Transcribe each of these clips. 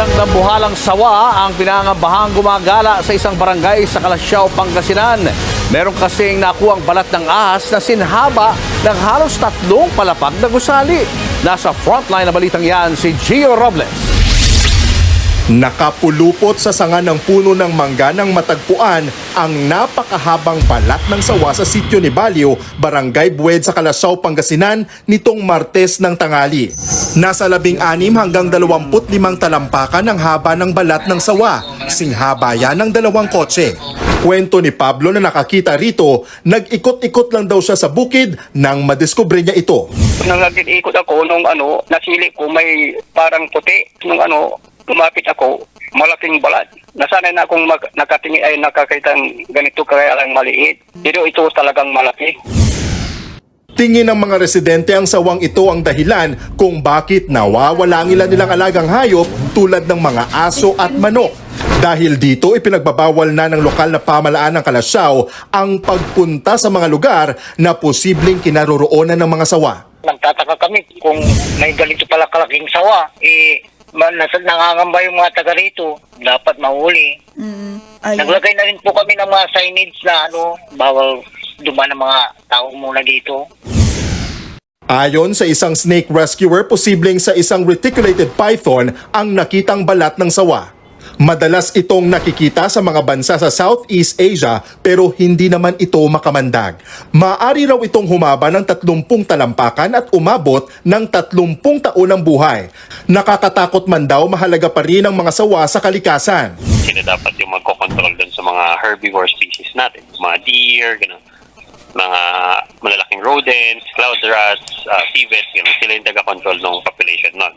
Isang dambuhalang sawa ang pinangambahang gumagala sa isang barangay sa Calasiao, Pangasinan. Meron kasing nakuhang balat ng ahas na sinhaba ng halos 3 palapag na gusali. Nasa frontline na balitang yan si Gio Robles. Nakapulupot sa sanga ng puno ng mangga nang matagpuan ang napakahabang balat ng sawa sa sitio ni Balio, Barangay Buwed sa Calasiao, Pangasinan nitong Martes ng tanghali. Nasa 16 hanggang 25 talampakan ang haba ng balat ng sawa, singhaba yan ng 2 kotse. Kwento ni Pablo na nakakita rito, nag-ikot-ikot lang daw siya sa bukid nang madiskubre niya ito. Nang nag-ikot ako, nasili ko may parang puti. Lumapit ako, malaking balat. Nasanay na akong nakatingin ay nakakita ganito kaya lang maliit. Pero ito talagang malaki. Tingin ng mga residente ang sawang ito ang dahilan kung bakit nawawala ang ilan nilang alagang hayop tulad ng mga aso at manok. Dahil dito ipinagbabawal na ng lokal na pamahalaan ng Calasiao ang pagpunta sa mga lugar na posibleng kinaroroonan ng mga sawa. Nagtataka kami kung may ganito pala kalaking sawa. Nangangamba yung mga taga rito. Dapat mahuli. Naglagay na rin po kami ng mga signage na bawal dumaan ng mga tao muna dito. Ayon sa isang snake rescuer, posibleng sa isang reticulated python ang nakitang balat ng sawa. Madalas itong nakikita sa mga bansa sa Southeast Asia pero hindi naman ito makamandag. Maaari raw itong humaba ng 30 talampakan at umabot ng 30 taon ng buhay. Nakakatakot man daw, mahalaga pa rin ang mga sawa sa kalikasan. Sila dapat yung magkocontrol dun sa mga herbivore species natin. Mga deer, ganun. Mga malalaking rodents, cloud rats, civet, ganun. Sila yung taga-control ng population nun.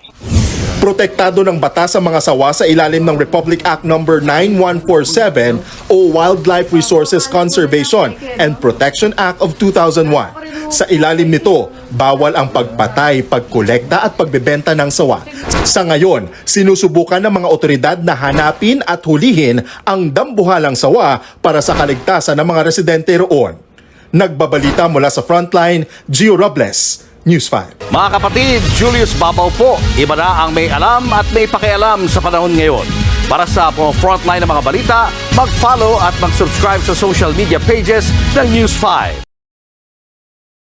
Protektado ng batas ang mga sawa sa ilalim ng Republic Act No. 9147 o Wildlife Resources Conservation and Protection Act of 2001. Sa ilalim nito, bawal ang pagpatay, pagkolekta at pagbebenta ng sawa. Sa ngayon, sinusubukan ng mga otoridad na hanapin at hulihin ang dambuhalang sawa para sa kaligtasan ng mga residente roon. Nagbabalita mula sa Frontline, Gio Robles, News 5. Mga kapatid, Julius Babaw po. Iba na ang may alam at may pakialam sa panahon ngayon. Para sa frontline ng mga balita, mag-follow at mag-subscribe sa social media pages ng News 5.